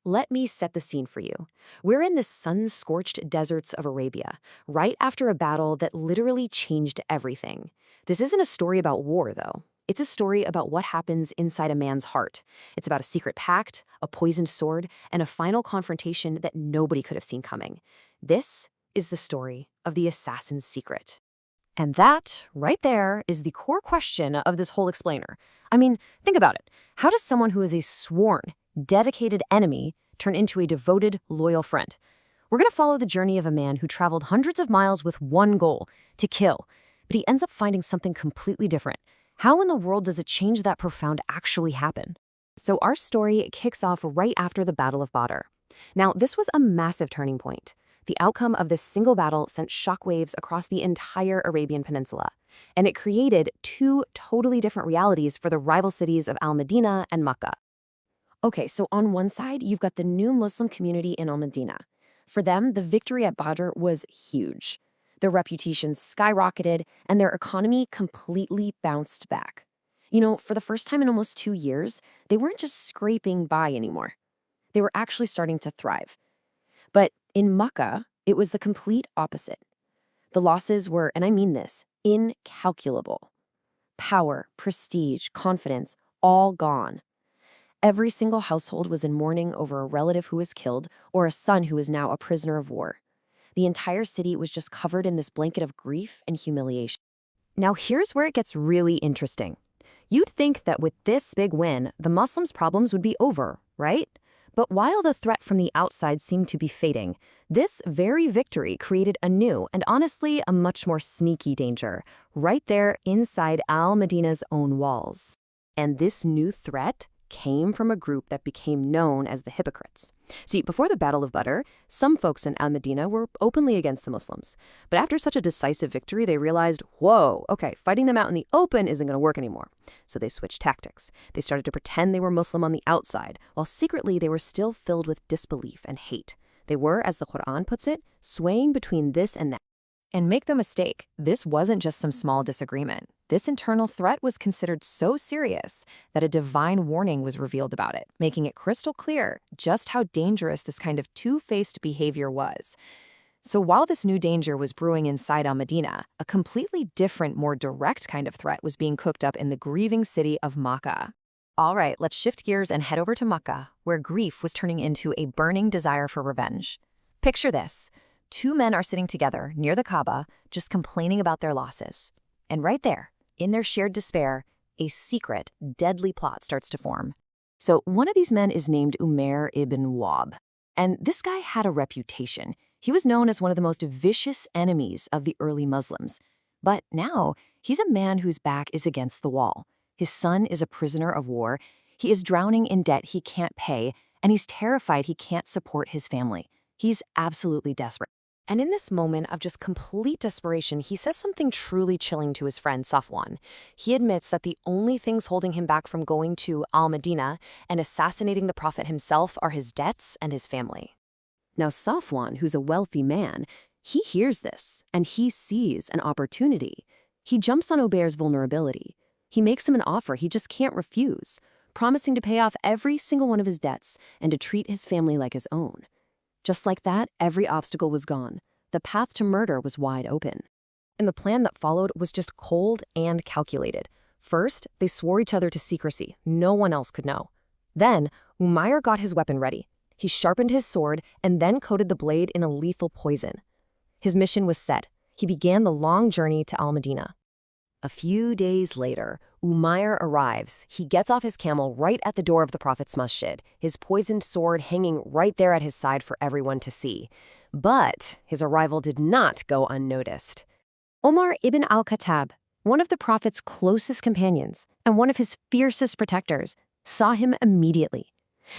Let me set the scene for you. We're in the sun-scorched deserts of Arabia, right after a battle that literally changed everything. This isn't a story about war, though. It's a story about what happens inside a man's heart. It's about a secret pact, a poisoned sword, and a final confrontation that nobody could have seen coming. This is the story of the assassin's secret. And that, right there, is the core question of this whole explainer. I mean, think about it. How does someone who is a sworn, dedicated enemy turn into a devoted, loyal friend? We're going to follow the journey of a man who traveled hundreds of miles with one goal, to kill. But he ends up finding something completely different. How in the world does a change that profound actually happen? So our story kicks off right after the Battle of Badr. Now, this was a massive turning point. The outcome of this single battle sent shockwaves across the entire Arabian Peninsula, and it created two totally different realities for the rival cities of Al-Madeenah and Makkah. Okay, so on one side, you've got the new Muslim community in Al-Madeenah. For them, the victory at Badr was huge. Their reputations skyrocketed, and their economy completely bounced back. You know, for the first time in almost 2 years, they weren't just scraping by anymore. They were actually starting to thrive. But in Makkah, it was the complete opposite. The losses were, and I mean this, incalculable. Power, prestige, confidence, all gone. Every single household was in mourning over a relative who was killed or a son who is now a prisoner of war. The entire city was just covered in this blanket of grief and humiliation. Now here's where it gets really interesting. You'd think that with this big win, the Muslims' problems would be over, right? But while the threat from the outside seemed to be fading, this very victory created a new and honestly a much more sneaky danger, right there inside Al-Madeenah's own walls. And this new threat came from a group that became known as the hypocrites. See, before the Battle of Badr, some folks in Al-Madeenah were openly against the Muslims. But after such a decisive victory, they realized, whoa, okay, fighting them out in the open isn't going to work anymore. So they switched tactics. They started to pretend they were Muslim on the outside, while secretly they were still filled with disbelief and hate. They were, as the Quran puts it, swaying between this and that. And make no mistake, this wasn't just some small disagreement. This internal threat was considered so serious that a divine warning was revealed about it, making it crystal clear just how dangerous this kind of two-faced behavior was. So while this new danger was brewing inside Al-Madeenah, a completely different, more direct kind of threat was being cooked up in the grieving city of Makkah. All right, let's shift gears and head over to Makkah, where grief was turning into a burning desire for revenge. Picture this. Two men are sitting together near the Kaaba, just complaining about their losses. And right there, in their shared despair, a secret, deadly plot starts to form. So one of these men is named Umair ibn Wahb. And this guy had a reputation. He was known as one of the most vicious enemies of the early Muslims. But now, he's a man whose back is against the wall. His son is a prisoner of war. He is drowning in debt he can't pay, and he's terrified he can't support his family. He's absolutely desperate. And in this moment of just complete desperation, he says something truly chilling to his friend Safwan. He admits that the only things holding him back from going to Al-Madeenah and assassinating the Prophet himself are his debts and his family. Now Safwan, who's a wealthy man, he hears this, and he sees an opportunity. He jumps on Umair's vulnerability. He makes him an offer he just can't refuse, promising to pay off every single one of his debts and to treat his family like his own. Just like that, every obstacle was gone. The path to murder was wide open. And the plan that followed was just cold and calculated. First, they swore each other to secrecy. No one else could know. Then, Umair got his weapon ready. He sharpened his sword and then coated the blade in a lethal poison. His mission was set. He began the long journey to Al-Madeenah. A few days later, Umair arrives. He gets off his camel right at the door of the Prophet's masjid, his poisoned sword hanging right there at his side for everyone to see. But his arrival did not go unnoticed. Umar ibn al-Khattab, one of the Prophet's closest companions and one of his fiercest protectors, saw him immediately.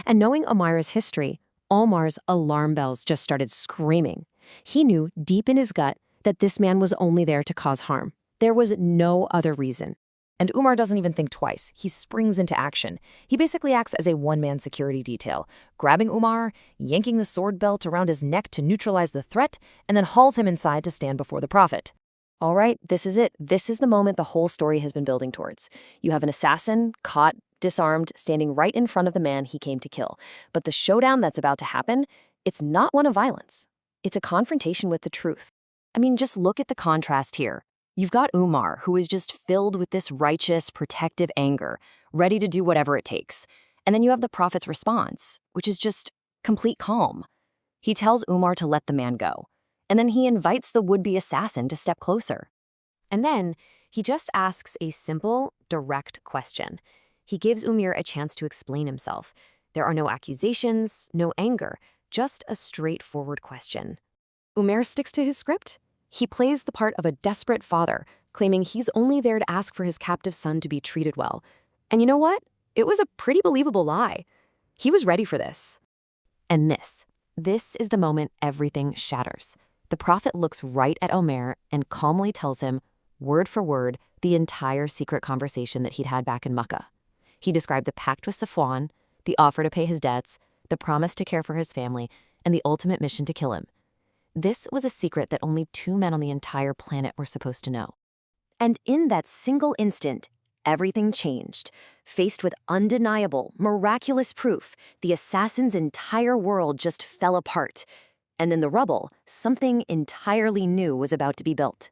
And knowing Umair's history, Umar's alarm bells just started screaming. He knew deep in his gut that this man was only there to cause harm. There was no other reason. And Umar doesn't even think twice. He springs into action. He basically acts as a one-man security detail, grabbing Umar, yanking the sword belt around his neck to neutralize the threat, and then hauls him inside to stand before the Prophet. All right, this is it. This is the moment the whole story has been building towards. You have an assassin caught disarmed, standing right in front of the man he came to kill. But the showdown that's about to happen, it's not one of violence. It's a confrontation with the truth. I mean, just look at the contrast here. You've got Umar, who is just filled with this righteous, protective anger, ready to do whatever it takes. And then you have the Prophet's response, which is just complete calm. He tells Umar to let the man go, and then he invites the would-be assassin to step closer. And then he just asks a simple, direct question. He gives Umair a chance to explain himself. There are no accusations, no anger, just a straightforward question. Umair sticks to his script. He plays the part of a desperate father, claiming he's only there to ask for his captive son to be treated well. And you know what? It was a pretty believable lie. He was ready for this. And this is the moment everything shatters. The Prophet looks right at Umair and calmly tells him, word for word, the entire secret conversation that he'd had back in Makkah. He described the pact with Safwan, the offer to pay his debts, the promise to care for his family, and the ultimate mission to kill him. This was a secret that only 2 men on the entire planet were supposed to know. And in that single instant, everything changed. Faced with undeniable, miraculous proof, the assassin's entire world just fell apart. And in the rubble, something entirely new was about to be built.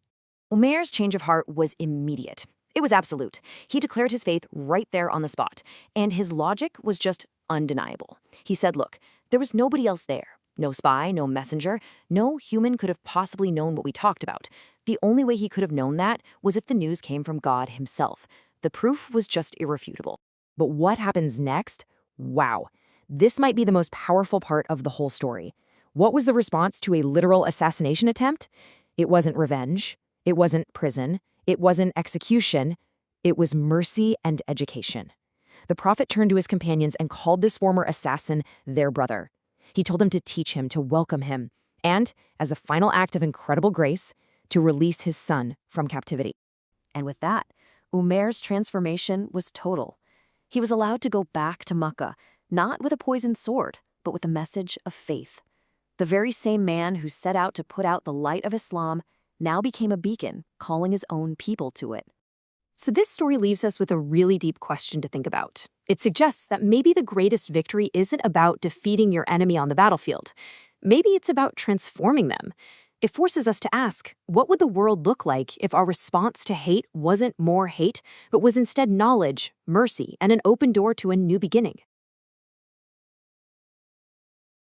Umair's change of heart was immediate. It was absolute. He declared his faith right there on the spot, and his logic was just undeniable. He said, look, there was nobody else there. No spy, no messenger, no human could have possibly known what we talked about. The only way he could have known that was if the news came from God himself. The proof was just irrefutable. But what happens next? Wow. This might be the most powerful part of the whole story. What was the response to a literal assassination attempt? It wasn't revenge. It wasn't prison. It wasn't execution. It was mercy and education. The Prophet turned to his companions and called this former assassin their brother. He told them to teach him, to welcome him, and, as a final act of incredible grace, to release his son from captivity. And with that, Umair's transformation was total. He was allowed to go back to Makkah, not with a poisoned sword, but with a message of faith. The very same man who set out to put out the light of Islam now became a beacon, calling his own people to it. So this story leaves us with a really deep question to think about. It suggests that maybe the greatest victory isn't about defeating your enemy on the battlefield. Maybe it's about transforming them. It forces us to ask, what would the world look like if our response to hate wasn't more hate, but was instead knowledge, mercy, and an open door to a new beginning?